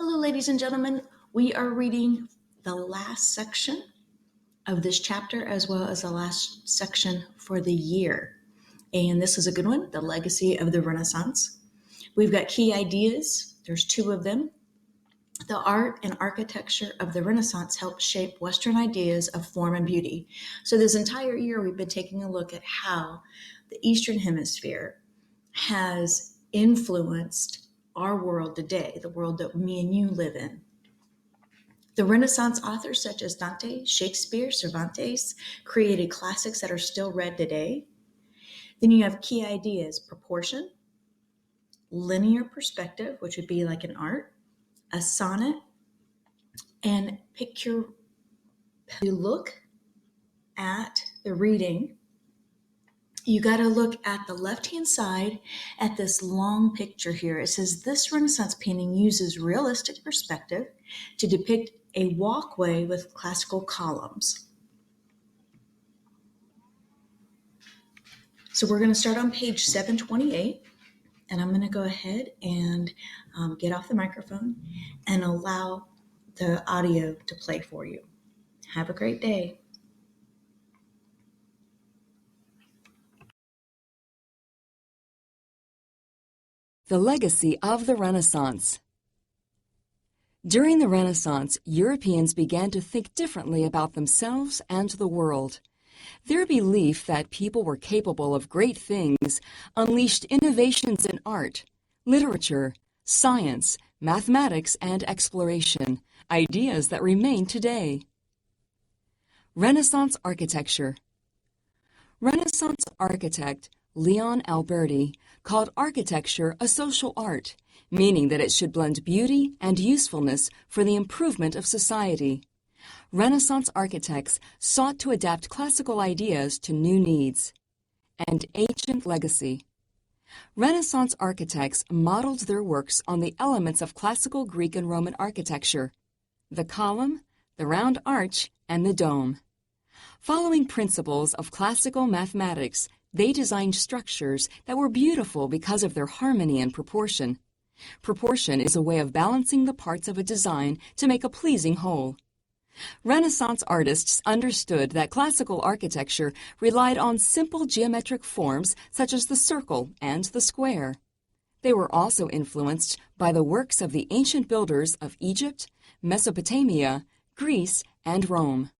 Hello, ladies and gentlemen. We are reading the last section of this chapter as well as the last section for the year. And this is a good one, The Legacy of the Renaissance. We've got key ideas. There's two of them. The art and architecture of the Renaissance helped shape Western ideas of form and beauty. So this entire year, we've been taking a look at how the Eastern Hemisphere has influenced our world today, the world that me and you live in. The Renaissance authors such as Dante, Shakespeare, Cervantes created classics that are still read today. Then you have key ideas: proportion, linear perspective, which would be like an art, a sonnet, and picture. You look at the reading, you got to look at the left-hand side at this long picture here. It says this Renaissance painting uses realistic perspective to depict a walkway with classical columns. So we're going to start on page 728, and I'm going to go ahead and get off the microphone and allow the audio to play for you. Have a great day. The legacy of the Renaissance. During the Renaissance, Europeans began to think differently about themselves and the world. Their belief that people were capable of great things unleashed innovations in art, literature, science, mathematics, and exploration, ideas that remain today. Renaissance architecture. Renaissance architect Leon Alberti called architecture a social art, meaning that it should blend beauty and usefulness for the improvement of society. Renaissance architects sought to adapt classical ideas to new needs. And ancient legacy. Renaissance architects modeled their works on the elements of classical Greek and Roman architecture: the column, the round arch, and the dome. Following principles of classical mathematics, they designed structures that were beautiful because of their harmony and proportion. Proportion is a way of balancing the parts of a design to make a pleasing whole. Renaissance artists understood that classical architecture relied on simple geometric forms such as the circle and the square. They were also influenced by the works of the ancient builders of Egypt, Mesopotamia, Greece, and Rome.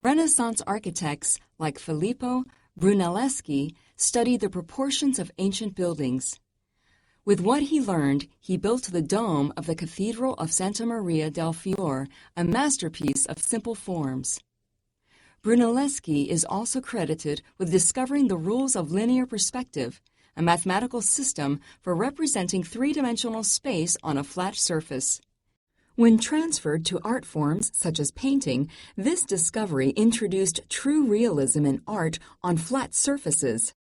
Renaissance architects like Filippo Brunelleschi studied the proportions of ancient buildings. With what he learned, he built the dome of the Cathedral of Santa Maria del Fiore, a masterpiece of simple forms. Brunelleschi is also credited with discovering the rules of linear perspective, a mathematical system for representing three-dimensional space on a flat surface. When transferred to art forms such as painting, this discovery introduced true realism in art on flat surfaces.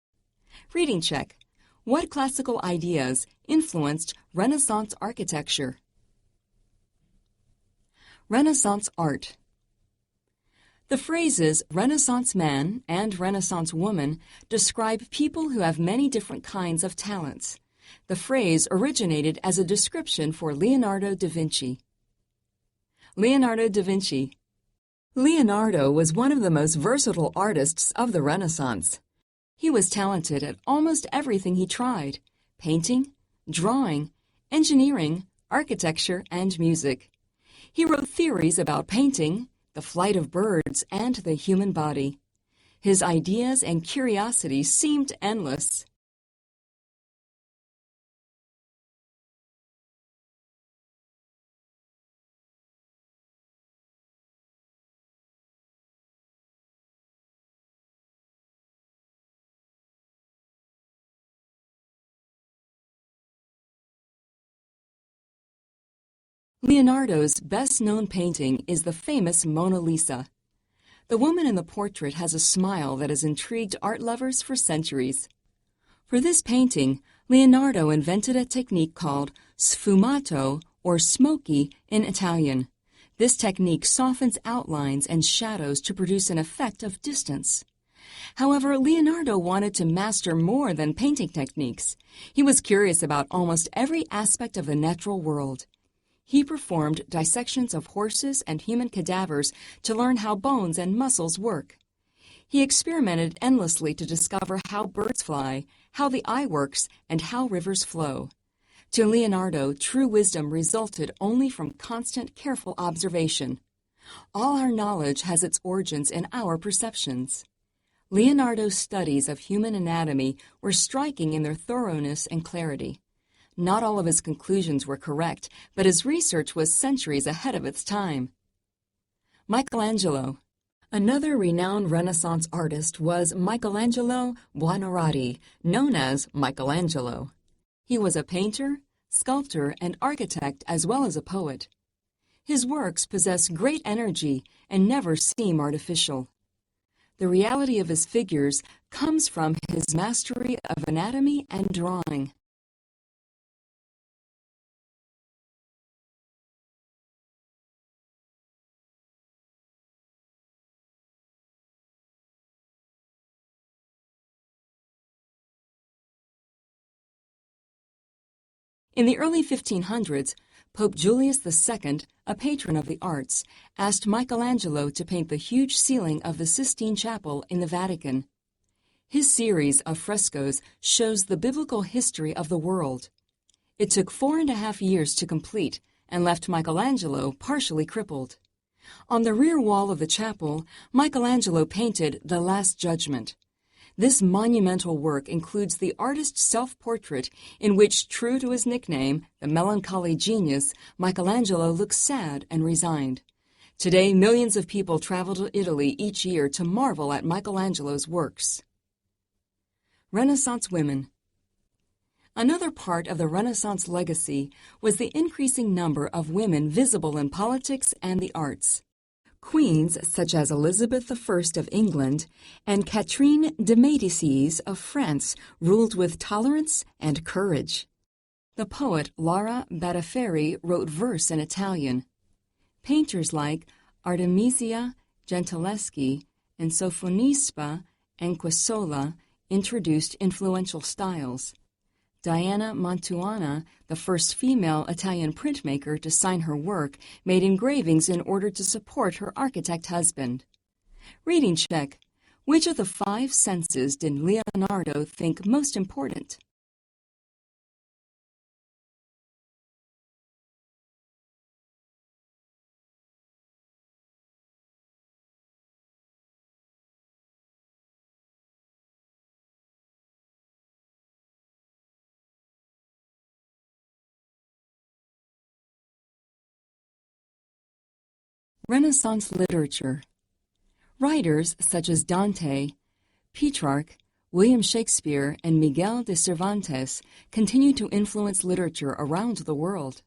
Reading check. What classical ideas influenced Renaissance architecture? Renaissance art. The phrases Renaissance man and Renaissance woman describe people who have many different kinds of talents. The phrase originated as a description for Leonardo da Vinci. Leonardo da Vinci. Leonardo was one of the most versatile artists of the Renaissance. He was talented at almost everything he tried: painting, drawing, engineering, architecture, and music. He wrote theories about painting, the flight of birds, and the human body. His ideas and curiosity seemed endless. Leonardo's best-known painting is the famous Mona Lisa. The woman in the portrait has a smile that has intrigued art lovers for centuries. For this painting, Leonardo invented a technique called sfumato, or smoky in Italian. This technique softens outlines and shadows to produce an effect of distance. However, Leonardo wanted to master more than painting techniques. He was curious about almost every aspect of the natural world. He performed dissections of horses and human cadavers to learn how bones and muscles work. He experimented endlessly to discover how birds fly, how the eye works, and how rivers flow. To Leonardo, true wisdom resulted only from constant, careful observation. All our knowledge has its origins in our perceptions. Leonardo's studies of human anatomy were striking in their thoroughness and clarity. Not all of his conclusions were correct, but his research was centuries ahead of its time. Michelangelo. Another renowned Renaissance artist was Michelangelo Buonarroti, known as Michelangelo. He was a painter, sculptor, and architect as well as a poet. His works possess great energy and never seem artificial. The reality of his figures comes from his mastery of anatomy and drawing. In the early 1500s, Pope Julius II, a patron of the arts, asked Michelangelo to paint the huge ceiling of the Sistine Chapel in the Vatican. His series of frescoes shows the biblical history of the world. It took 4.5 years to complete and left Michelangelo partially crippled. On the rear wall of the chapel, Michelangelo painted The Last Judgment. This monumental work includes the artist's self-portrait in which, true to his nickname, the melancholy genius, Michelangelo looks sad and resigned. Today, millions of people travel to Italy each year to marvel at Michelangelo's works. Renaissance women. Another part of the Renaissance legacy was the increasing number of women visible in politics and the arts. Queens such as Elizabeth I of England and Catherine de Médicis of France ruled with tolerance and courage. The poet Laura Battiferri wrote verse in Italian. Painters like Artemisia Gentileschi and Sofonisba Anguissola introduced influential styles. Diana Mantuana, the first female Italian printmaker to sign her work, made engravings in order to support her architect husband. Reading check. Which of the 5 senses did Leonardo think most important? Renaissance literature. Writers such as Dante, Petrarch, William Shakespeare, and Miguel de Cervantes continue to influence literature around the world.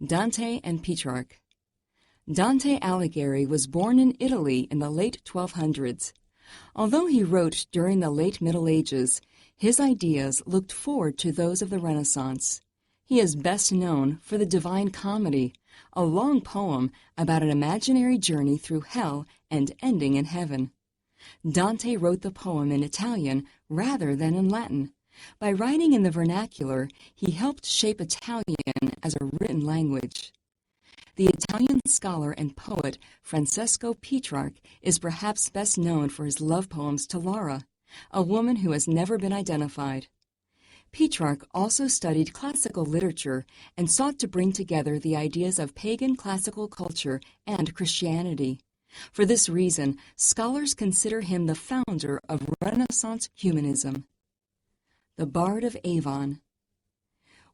Dante and Petrarch. Dante Alighieri was born in Italy in the late 1200s. Although he wrote during the late Middle Ages, his ideas looked forward to those of the Renaissance. He is best known for the Divine Comedy, a long poem about an imaginary journey through hell and ending in heaven. Dante wrote the poem in Italian rather than in Latin. By writing in the vernacular, he helped shape Italian as a written language. The Italian scholar and poet Francesco Petrarch is perhaps best known for his love poems to Laura, a woman who has never been identified. Petrarch also studied classical literature and sought to bring together the ideas of pagan classical culture and Christianity. For this reason, scholars consider him the founder of Renaissance humanism. The Bard of Avon.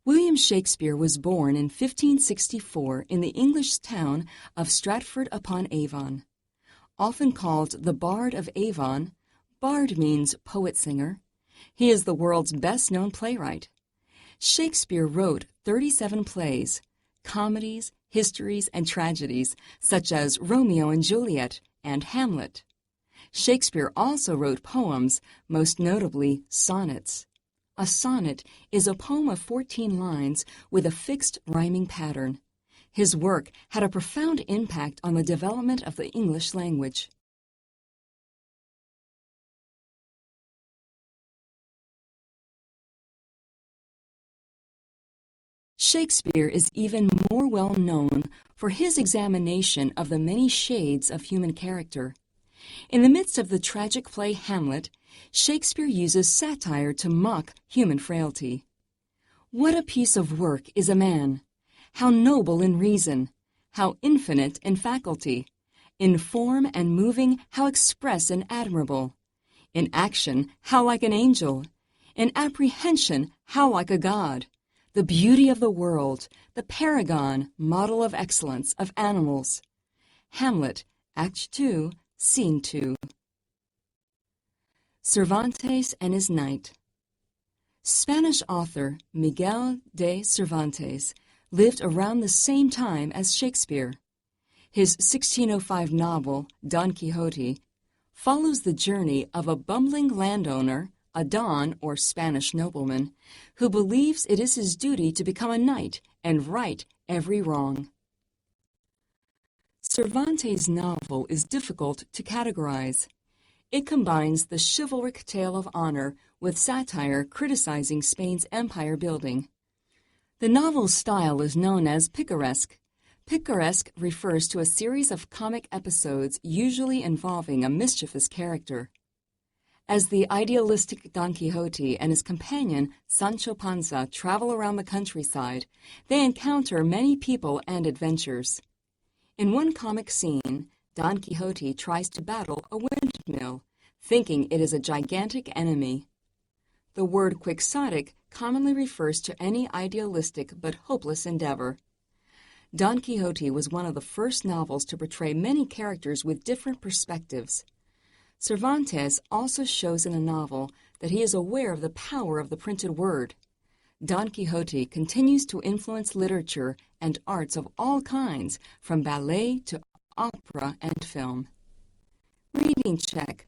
William Shakespeare was born in 1564 in the English town of Stratford-upon-Avon. Often called the Bard of Avon, bard means poet-singer. He is the world's best-known playwright. Shakespeare wrote 37 plays, comedies, histories, and tragedies, such as Romeo and Juliet and Hamlet. Shakespeare also wrote poems, most notably sonnets. A sonnet is a poem of 14 lines with a fixed rhyming pattern. His work had a profound impact on the development of the English language. Shakespeare is even more well known for his examination of the many shades of human character. In the midst of the tragic play Hamlet, Shakespeare uses satire to mock human frailty. What a piece of work is a man! How noble in reason! How infinite in faculty! In form and moving, how express and admirable! In action, how like an angel! In apprehension, how like a god! The beauty of the world, the paragon, model of excellence, of animals. Hamlet, Act 2, Scene 2. Cervantes and his Knight. Spanish author Miguel de Cervantes lived around the same time as Shakespeare. His 1605 novel, Don Quixote, follows the journey of a bumbling landowner, a don or Spanish nobleman, who believes it is his duty to become a knight and right every wrong. Cervantes' novel is difficult to categorize. It combines the chivalric tale of honor with satire criticizing Spain's empire building. The novel's style is known as picaresque. Picaresque refers to a series of comic episodes usually involving a mischievous character. As the idealistic Don Quixote and his companion Sancho Panza travel around the countryside, they encounter many people and adventures. In one comic scene, Don Quixote tries to battle a windmill, thinking it is a gigantic enemy. The word quixotic commonly refers to any idealistic but hopeless endeavor. Don Quixote was one of the first novels to portray many characters with different perspectives. Cervantes also shows in the novel that he is aware of the power of the printed word. Don Quixote continues to influence literature and arts of all kinds, from ballet to opera and film. Reading check.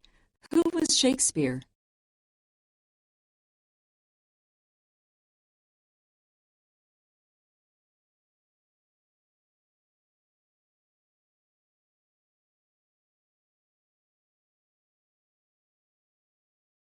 Who was Shakespeare?